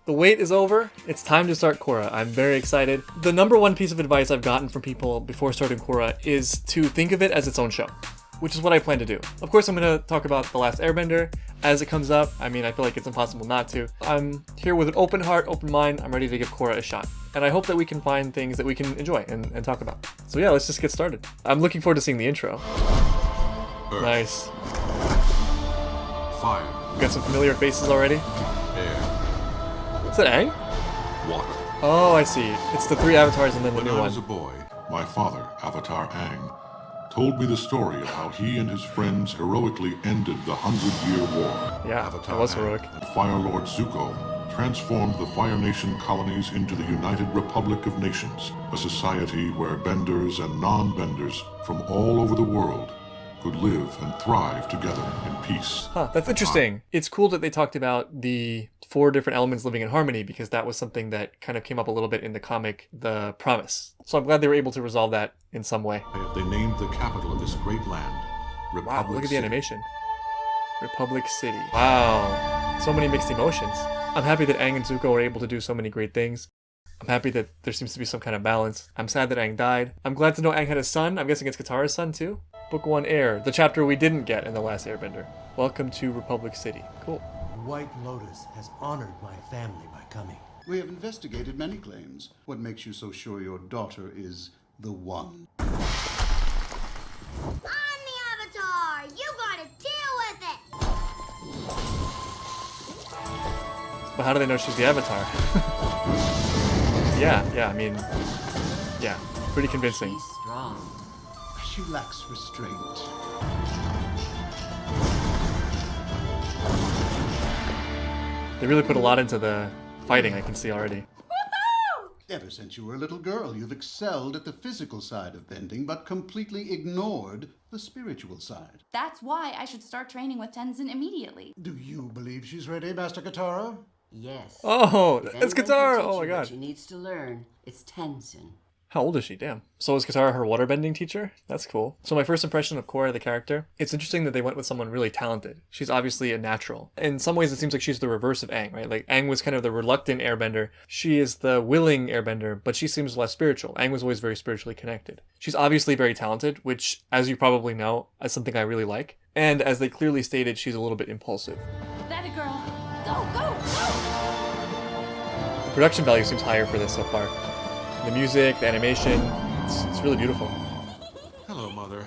The wait is over. It's time to start Korra. I'm very excited. The number one piece of advice I've gotten from people before starting Korra is to think of it as its own show, which is what I plan to do. Of course, I'm going to talk about The Last Airbender as it comes up. I mean, I feel like it's impossible not to. I'm here with an open heart, open mind. I'm ready to give Korra a shot. And I hope that we can find things that we can enjoy and talk about. So yeah, let's just get started. I'm looking forward to seeing the intro. Earth. Nice. Fire. Got some familiar faces already. Air. Is that Aang? Water. Oh, I see. It's the three avatars and then the When new I one. was a boy, my father, Avatar Aang, told me the story of how he and his friends heroically ended the 100-Year War. Yeah, Avatar that was Aang heroic. and Fire Lord Zuko transformed the Fire Nation colonies into the United Republic of Nations, a society where benders and non-benders from all over the world could live and thrive together in peace. Huh, that's interesting. It's cool that they talked about the 4 different elements living in harmony, because that was something that kind of came up a little bit in the comic, The Promise. So I'm glad they were able to resolve that in some way. They named the capital of this great land Republic Wow, look at the City. animation. Republic City. Wow, so many mixed emotions. I'm happy that Aang and Zuko are able to do so many great things. I'm happy that there seems to be some kind of balance. I'm sad that Aang died. I'm glad to know Aang had a son. I'm guessing it's Katara's son too. Book 1 Air, the chapter we didn't get in The Last Airbender. Welcome to Republic City. Cool. The White Lotus has honored my family by coming. We have investigated many claims. What makes you so sure your daughter is the one? I'm the Avatar! You gotta deal with it! But how do they know she's the Avatar? yeah, I mean, yeah, pretty convincing. She's strong. She lacks restraint. They really put a lot into the fighting, I can see already. Ever since you were a little girl, you've excelled at the physical side of bending, but completely ignored the spiritual side. That's why I should start training with Tenzin immediately. Do you believe she's ready, Master Katara? Yes. Oh, If that's anyone can Katara! teach Oh my you god. What she needs to learn. It's Tenzin. How old is she? Damn. So is Katara her waterbending teacher? That's cool. So my first impression of Korra, the character, it's interesting that they went with someone really talented. She's obviously a natural. In some ways, it seems like she's the reverse of Aang, right? Like, Aang was kind of the reluctant airbender. She is the willing airbender, but she seems less spiritual. Aang was always very spiritually connected. She's obviously very talented, which, as you probably know, is something I really like. And as they clearly stated, she's a little bit impulsive. That a girl. Go, go, go! The production value seems higher for this so far. The music, the animation, it's really beautiful. Hello, Mother.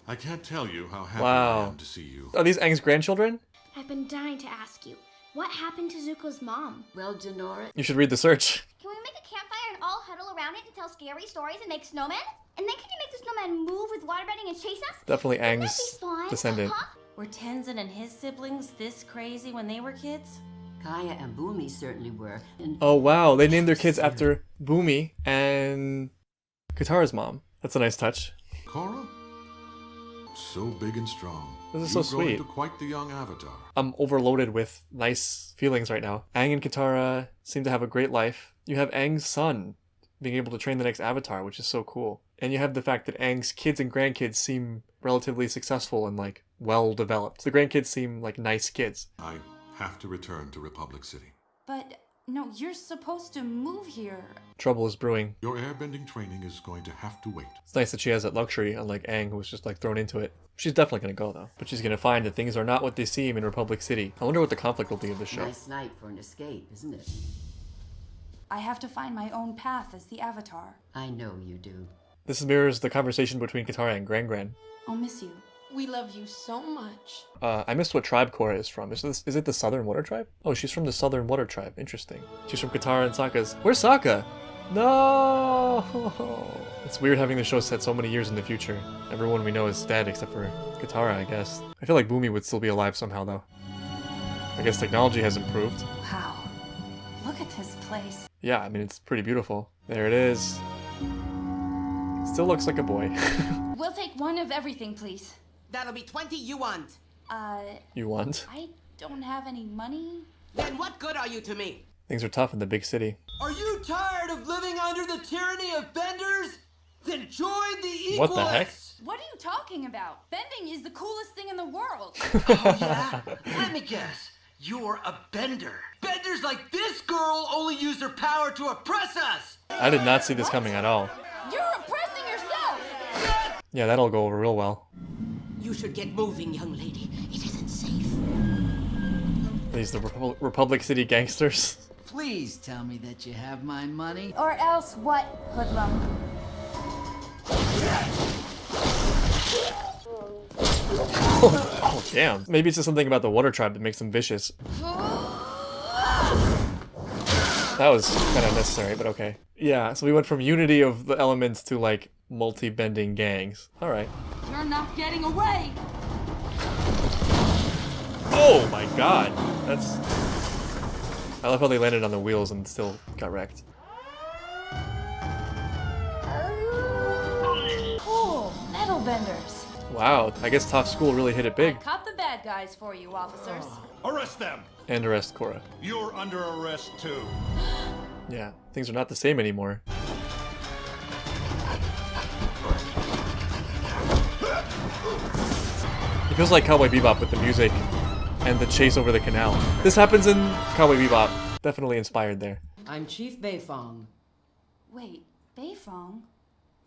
I can't tell you how happy Wow. I am to see you. Are these Aang's grandchildren? I've been dying to ask you, what happened to Zuko's mom? Well, Denora, You should read the search. Can we make a campfire and all huddle around it and tell scary stories and make snowmen? And then can you make the snowman move with waterbending and chase us? Definitely Wouldn't that Aang's be fun? descendant. Huh? Were Tenzin and his siblings this crazy when they were kids? Kaya and Boomy certainly were. And Oh wow, they named their kids after Boomy and Katara's mom. That's a nice touch. Korra? So big and strong. This is You've so grown sweet. into quite the young Avatar. I'm overloaded with nice feelings right now. Aang and Katara seem to have a great life. You have Aang's son being able to train the next Avatar, which is so cool. And you have the fact that Aang's kids and grandkids seem relatively successful and like well developed. The grandkids seem like nice kids. I have to return to Republic City. But no, you're supposed to move here. Trouble is brewing. Your airbending training is going to have to wait. It's nice that she has that luxury, unlike Aang, who was just like thrown into it. She's definitely gonna go though. But she's gonna find that things are not what they seem in Republic City. I wonder what the conflict will be of this show. nice night for an escape, isn't it? I have to find my own path as the Avatar. I know you do. This mirrors the conversation between Katara and Gran Gran. I'll miss you. We love you so much. I missed what tribe Korra is from. Is it the Southern Water Tribe? Oh, she's from the Southern Water Tribe. Interesting. She's from Katara and Sokka's. Where's Sokka? No! It's weird having the show set so many years in the future. Everyone we know is dead except for Katara, I guess. I feel like Boomy would still be alive somehow, though. I guess technology has improved. Wow. Look at this place. Yeah, I mean, it's pretty beautiful. There it is. Still looks like a boy. We'll take one of everything, please. That'll be 20 you want. You want? I don't have any money. Then what good are you to me? Things are tough in the big city. Are you tired of living under the tyranny of benders? Then join the Equalists! What the heck? What are you talking about? Bending is the coolest thing in the world. Oh, yeah? Let me guess. You're a bender. Benders like this girl only use their power to oppress us! I did not see this coming at all. You're oppressing yourself! Yeah, that'll go over real well. You should get moving, young lady. It isn't safe. These the Republic City gangsters. Please tell me that you have my money. Or else what, hoodlum? Oh, damn. Maybe it's just something about the water tribe that makes them vicious. That was kind of unnecessary, but okay. Yeah, so we went from unity of the elements to, like, multi-bending gangs. Alright. You're not getting away! Oh my god! That's... I love how they landed on the wheels and still got wrecked. Cool, metal benders. Wow, I guess Toph's school really hit it big. Caught the bad guys for you, officers. Arrest them! And arrest Korra. You're under arrest too. Yeah, things are not the same anymore. It feels like Cowboy Bebop with the music and the chase over the canal. This happens in Cowboy Bebop. Definitely inspired there. I'm Chief Beifong. Wait, Beifong?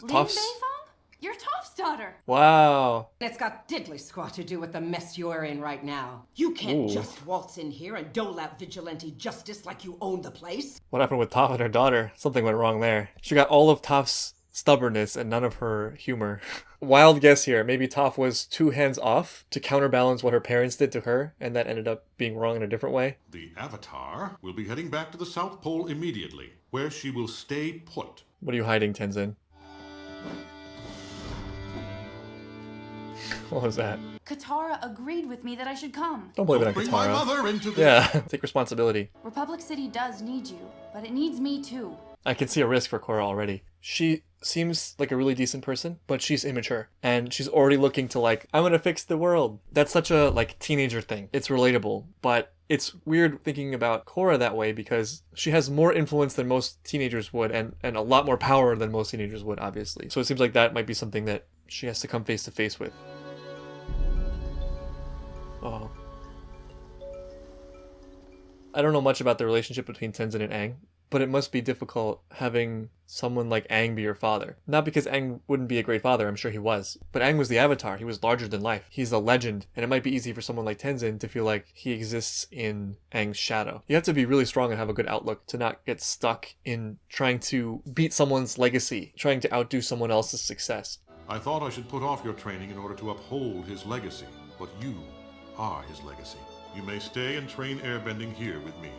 Lin Toph's- Beifong? You're Toph's daughter. Wow. It's got diddly squat to do with the mess you're in right now. You can't Ooh. just waltz in here and dole out vigilante justice like you own the place. What happened with Toph and her daughter? Something went wrong there. She got all of Toph's stubbornness and none of her humor. Wild guess here. Maybe Toph was too hands off to counterbalance what her parents did to her, and that ended up being wrong in a different way. The Avatar will be heading back to the South Pole immediately, where she will stay put. What are you hiding, Tenzin? What was that? Katara agreed with me that I should come. Don't blame it on Bring my Katara. mother into the... Yeah, take responsibility. Republic City does need you, but it needs me too. I can see a risk for Korra already. She seems like a really decent person, but she's immature. And she's already looking to like, I'm gonna fix the world. That's such a like teenager thing. It's relatable, but it's weird thinking about Korra that way because she has more influence than most teenagers would and a lot more power than most teenagers would, obviously. So it seems like that might be something that she has to come face to face with. Oh. I don't know much about the relationship between Tenzin and Aang, but it must be difficult having someone like Aang be your father. Not because Aang wouldn't be a great father, I'm sure he was, but Aang was the Avatar, he was larger than life. He's a legend, and it might be easy for someone like Tenzin to feel like he exists in Aang's shadow. You have to be really strong and have a good outlook to not get stuck in trying to beat someone's legacy, trying to outdo someone else's success. I thought I should put off your training in order to uphold his legacy, but you are his legacy. You may stay and train airbending here with me.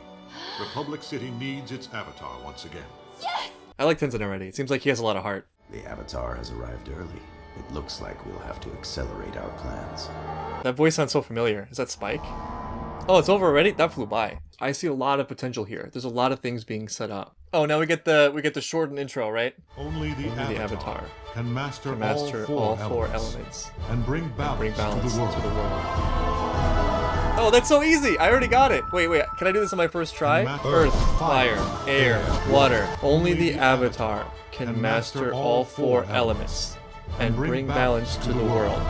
Republic City needs its Avatar once again. Yes! I like Tenzin already. It seems like he has a lot of heart. The Avatar has arrived early. It looks like we'll have to accelerate our plans. That voice sounds so familiar. Is that Spike? Oh, it's over already? That flew by. I see a lot of potential here. There's a lot of things being set up. Oh, now we get the shortened intro, right? Only the Avatar can master, all four elements and bring balance, to the world. Oh, that's so easy! I already got it! Wait, can I do this on my first try? Earth, fire, air, water. Only the Avatar can master all four elements and bring balance to the world.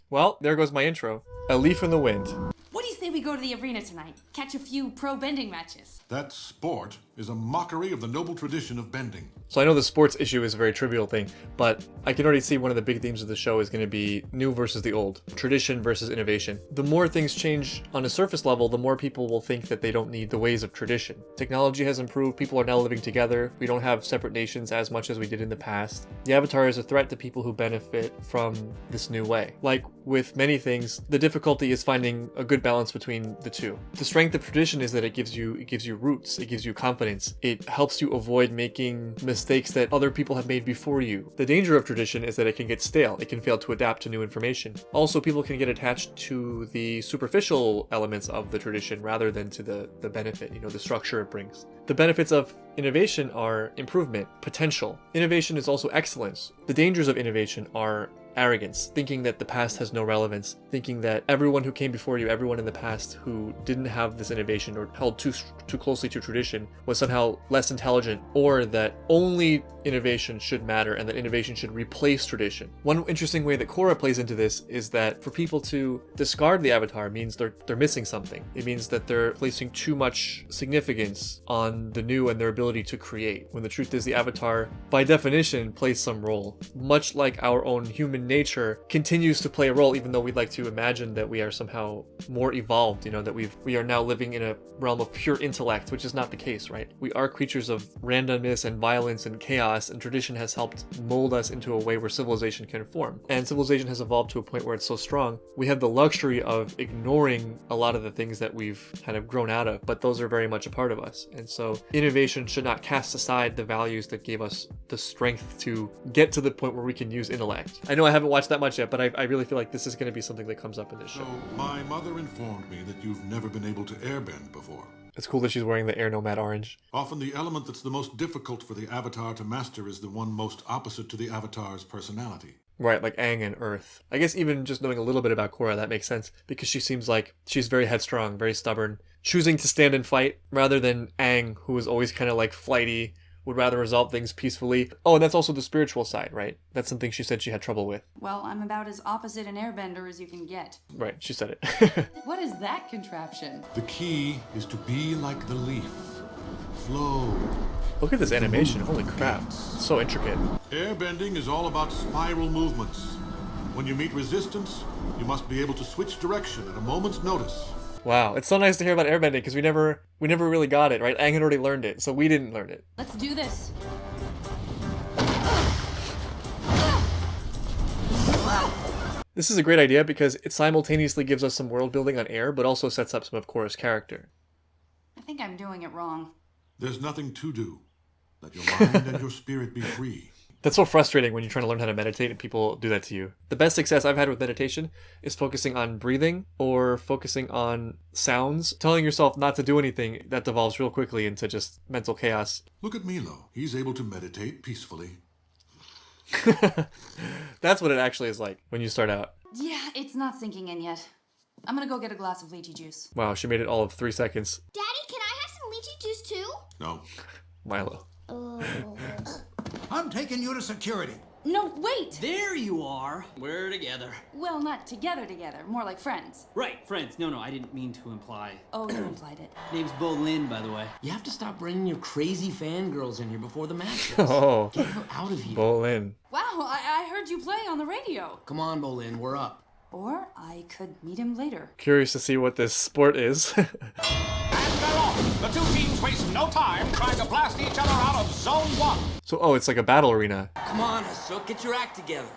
Well, there goes my intro. A leaf in the wind. What do you say we go to the arena tonight? Catch a few pro bending matches. That sport is a mockery of the noble tradition of bending. So I know the sports issue is a very trivial thing, but I can already see one of the big themes of the show is going to be new versus the old, tradition versus innovation. The more things change on a surface level, the more people will think that they don't need the ways of tradition. Technology has improved, people are now living together, we don't have separate nations as much as we did in the past. The Avatar is a threat to people who benefit from this new way. Like with many things, the difficulty is finding a good balance between the two. The strength of tradition is that it gives you roots, it gives you confidence, it helps you avoid making mistakes that other people have made before you. The danger of tradition is that it can get stale, it can fail to adapt to new information. Also, people can get attached to the superficial elements of the tradition rather than to the benefit, the structure it brings. The benefits of innovation are improvement, potential. Innovation is also excellence. The dangers of innovation are arrogance, thinking that the past has no relevance, thinking that everyone who came before you, everyone in the past who didn't have this innovation or held too closely to tradition was somehow less intelligent, or that only innovation should matter and that innovation should replace tradition. One interesting way that Korra plays into this is that for people to discard the Avatar means they're missing something. It means that they're placing too much significance on the new and their ability to create, when the truth is the Avatar, by definition, plays some role. Much like our own human nature continues to play a role, even though we'd like to imagine that we are somehow more evolved, you know, that we are now living in a realm of pure intellect, which is not the case, right? We are creatures of randomness and violence and chaos, and tradition has helped mold us into a way where civilization can form. And civilization has evolved to a point where it's so strong, we have the luxury of ignoring a lot of the things that we've kind of grown out of, but those are very much a part of us. And so innovation should not cast aside the values that gave us the strength to get to the point where we can use intellect. I know I haven't watched that much yet, but I really feel like this is going to be something that comes up in this show. So, my mother informed me that you've never been able to airbend before. It's cool that she's wearing the Air Nomad orange. Often the element that's the most difficult for the Avatar to master is the one most opposite to the Avatar's personality. Right, like Aang and Earth. I guess even just knowing a little bit about Korra, that makes sense, because she seems like she's very headstrong, very stubborn, choosing to stand and fight, rather than Aang, who is always kind of like flighty, would rather resolve things peacefully. Oh, and that's also the spiritual side, right? That's something she said she had trouble with. Well, I'm about as opposite an airbender as you can get. Right, she said it. What is that contraption? The key is to be like the leaf. Flow. Look at this animation, holy crap. It's so intricate. Airbending is all about spiral movements. When you meet resistance, you must be able to switch direction at a moment's notice. Wow, it's so nice to hear about airbending, because we never really got it, right? Aang had already learned it, so we didn't learn it. Let's do this. This is a great idea because it simultaneously gives us some world building on air, but also sets up some of Korra's character. I think I'm doing it wrong. There's nothing to do. Let your mind and your spirit be free. That's so frustrating when you're trying to learn how to meditate and people do that to you. The best success I've had with meditation is focusing on breathing or focusing on sounds. Telling yourself not to do anything, that devolves real quickly into just mental chaos. Look at Milo. He's able to meditate peacefully. That's what it actually is like when you start out. Yeah, it's not sinking in yet. I'm gonna go get a glass of lychee juice. Wow, she made it all of 3 seconds. Daddy, can I have some lychee juice too? No. Milo. I'm taking you to security. No, wait! There you are. We're together. Well, not together, more like friends. Right, friends. No, I didn't mean to imply. Oh, you implied it. Name's Bolin, by the way. You have to stop bringing your crazy fangirls in here before the match. Oh, Get her out of here. Bolin. Wow, I heard you play on the radio. Come on, Bolin, we're up. Or I could meet him later. Curious to see what this sport is. And they're off. The two teams waste no time trying to blast each other out of Zone 1. So, oh, it's like a battle arena. Come on, Hasuk, get your act together.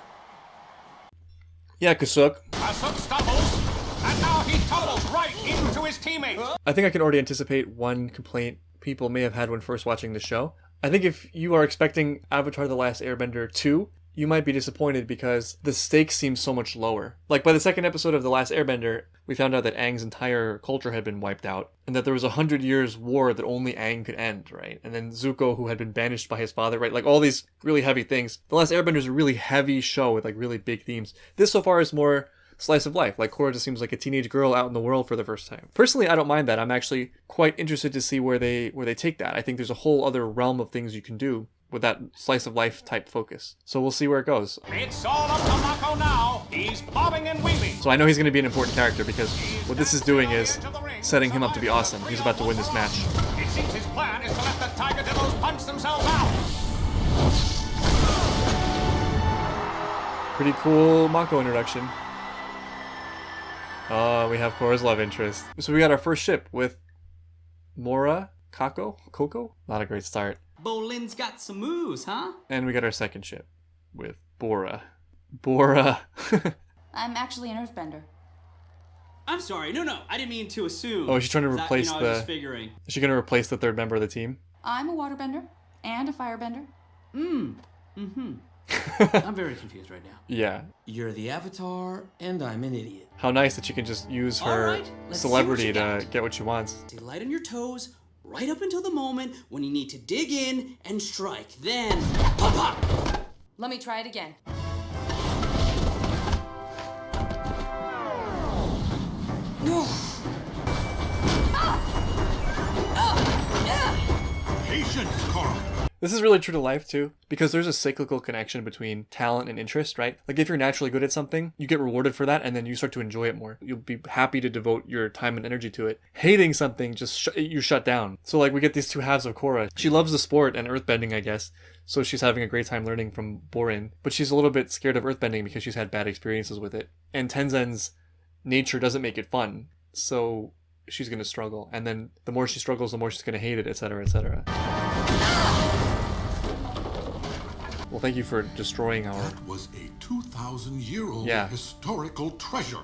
Yeah, Kasuk. Asuk stumbles, and now he tumbles right into his teammate. I think I can already anticipate one complaint people may have had when first watching the show. I think if you are expecting Avatar The Last Airbender 2, you might be disappointed because the stakes seem so much lower. Like by the second episode of The Last Airbender, we found out that Aang's entire culture had been wiped out, and that there was 100 years war that only Aang could end, right? And then Zuko, who had been banished by his father, right? Like all these really heavy things. The Last Airbender is a really heavy show with like really big themes. This so far is more slice of life. Like Korra just seems like a teenage girl out in the world for the first time. Personally, I don't mind that. I'm actually quite interested to see where they take that. I think there's a whole other realm of things you can do with that slice of life type focus. So we'll see where it goes. It's all up to Mako now. He's bobbing and weaving. So I know he's going to be an important character because what this is doing is setting him up to be awesome. He's about to win this match. It seems his plan is to let the Tiger Dillos punch themselves out. Pretty cool Mako introduction. We have Korra's love interest. So we got our first ship with Mora, Coco? Not a great start. Bolin's got some moves, huh? And we got our second ship with Bora. I'm actually an earthbender. I'm sorry. No, I didn't mean to assume. Oh, she's trying to That, replace I was just figuring. Is she going to replace the third member of the team? I'm a waterbender and a firebender. I'm very confused right now. Yeah. You're the Avatar, and I'm an idiot. How nice that she can just use her All right, let's see celebrity what you to got. get what she wants. Stay light on your toes, right up until the moment when you need to dig in and strike. Then, pop. Let me try it again. Patience, Korra. This is really true to life too, because there's a cyclical connection between talent and interest, right? Like if you're naturally good at something, you get rewarded for that and then you start to enjoy it more. You'll be happy to devote your time and energy to it. Hating something, you shut down. So like we get these two halves of Korra. She loves the sport and earthbending, I guess. So she's having a great time learning from Borin, but she's a little bit scared of earthbending because she's had bad experiences with it. And Tenzen's nature doesn't make it fun. So she's going to struggle. And then the more she struggles, the more she's going to hate it, etc., etc. Well, thank you for destroying our... That was a 2,000-year-old Yeah. historical treasure.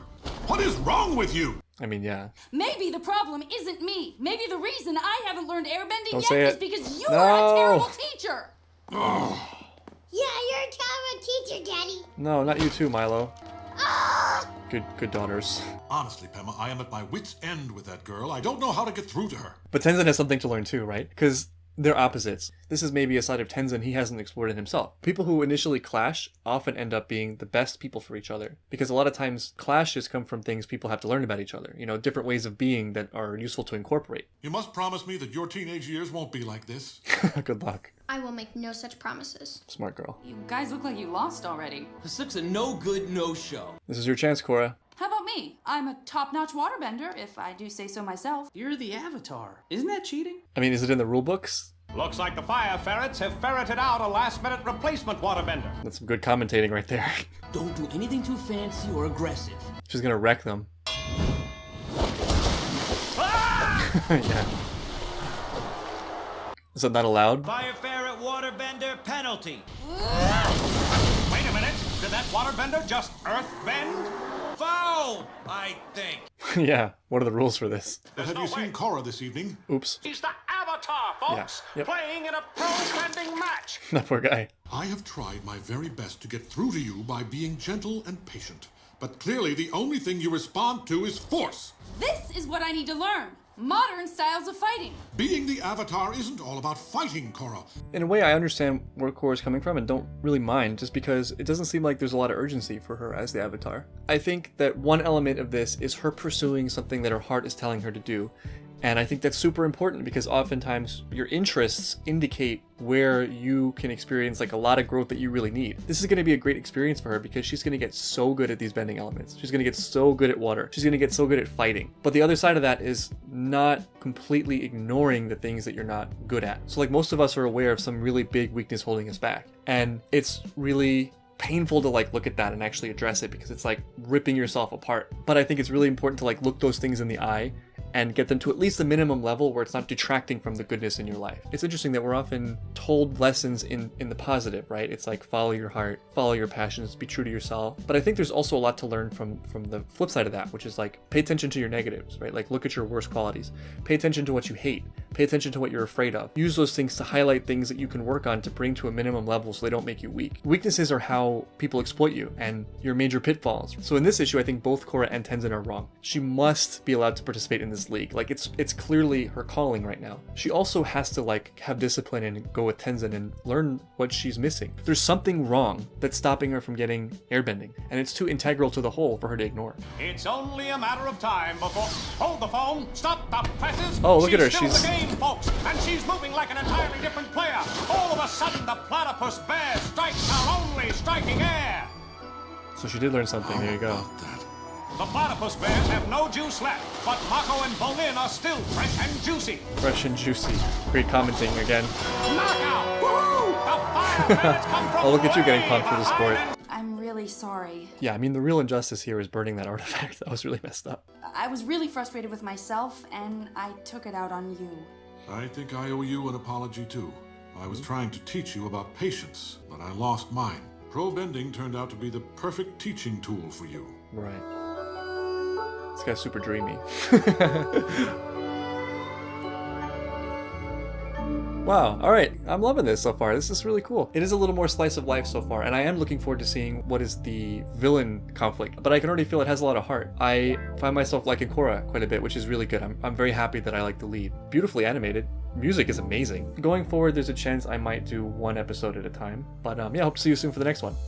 What is wrong with you? I mean, yeah. Maybe the problem isn't me. Maybe the reason I haven't learned airbending Don't say yet is it. because you're No. a terrible teacher. Yeah, you're a terrible teacher, Daddy. No, not you too, Milo. Good daughters. Honestly, Pema, I am at my wit's end with that girl. I don't know how to get through to her. But Tenzen has something to learn too, right? Because they're opposites. This is maybe a side of Tenzen he hasn't explored in himself. People who initially clash often end up being the best people for each other. Because a lot of times clashes come from things people have to learn about each other. You know, different ways of being that are useful to incorporate. You must promise me that your teenage years won't be like this. Good luck. I will make no such promises. Smart girl. You guys look like you lost already. This looks a no good, no show. This is your chance, Korra. How about me? I'm a top-notch waterbender, if I do say so myself. You're the Avatar. Isn't that cheating? I mean, is it in the rule books? Looks like the fire ferrets have ferreted out a last-minute replacement waterbender. That's some good commentating right there. Don't do anything too fancy or aggressive. She's gonna wreck them. Yeah. Is that not allowed? Fire ferret waterbender penalty. Wait a minute, did that waterbender just earth bend? Foul, I think. Yeah. What are the rules for this? But have you seen Korra this evening? Oops. He's the Avatar, folks, Yeah. Yep. playing in a pro-bending match. That poor guy. I have tried my very best to get through to you by being gentle and patient. But clearly the only thing you respond to is force. This is what I need to learn. Modern styles of fighting. Being the Avatar isn't all about fighting, Korra. In a way, I understand where Korra's coming from and don't really mind, just because it doesn't seem like there's a lot of urgency for her as the Avatar. I think that one element of this is her pursuing something that her heart is telling her to do. And I think that's super important because oftentimes your interests indicate where you can experience like a lot of growth that you really need. This is going to be a great experience for her because she's going to get so good at these bending elements. She's going to get so good at water. She's going to get so good at fighting. But the other side of that is not completely ignoring the things that you're not good at. So like most of us are aware of some really big weakness holding us back. And it's really painful to like look at that and actually address it because it's like ripping yourself apart. But I think it's really important to like look those things in the eye and get them to at least a minimum level where it's not detracting from the goodness in your life. It's interesting that we're often told lessons in the positive, right? It's like follow your heart, follow your passions, be true to yourself. But I think there's also a lot to learn from the flip side of that, which is like pay attention to your negatives, right? Like look at your worst qualities. Pay attention to what you hate. Pay attention to what you're afraid of. Use those things to highlight things that you can work on to bring to a minimum level so they don't make you weak. Weaknesses are how people exploit you and your major pitfalls. So in this issue, I think both Korra and Tenzen are wrong. She must be allowed to participate in this league. Like it's clearly her calling right now. She also has to like have discipline and go with Tenzen and learn what she's missing. There's something wrong that's stopping her from getting airbending, and it's too integral to the whole for her to ignore. It's only a matter of time before... Hold the phone! Stop the presses! Oh, look at her, Still she's- the game, folks! And she's moving like an entirely different player! All of a sudden, the platypus bear strikes her only striking air! So she did learn something. There you go. About that. The platypus bears have no juice left, but Mako and Bolin are still fresh and juicy. Fresh and juicy. Great commenting again. Knockout! Woo! The fire ferrets come from Oh, look at you getting way pumped for the sport. behind. I'm really sorry. Yeah, I mean, the real injustice here is burning that artifact. That was really messed up. I was really frustrated with myself, and I took it out on you. I think I owe you an apology too. I was trying to teach you about patience, but I lost mine. Pro bending turned out to be the perfect teaching tool for you. Right. This guy's super dreamy. Wow, alright, I'm loving this so far. This is really cool. It is a little more slice of life so far, and I am looking forward to seeing what is the villain conflict, but I can already feel it has a lot of heart. I find myself liking Korra quite a bit, which is really good. I'm very happy that I like the lead. Beautifully animated. Music is amazing. Going forward, there's a chance I might do one episode at a time, but yeah, I hope to see you soon for the next one.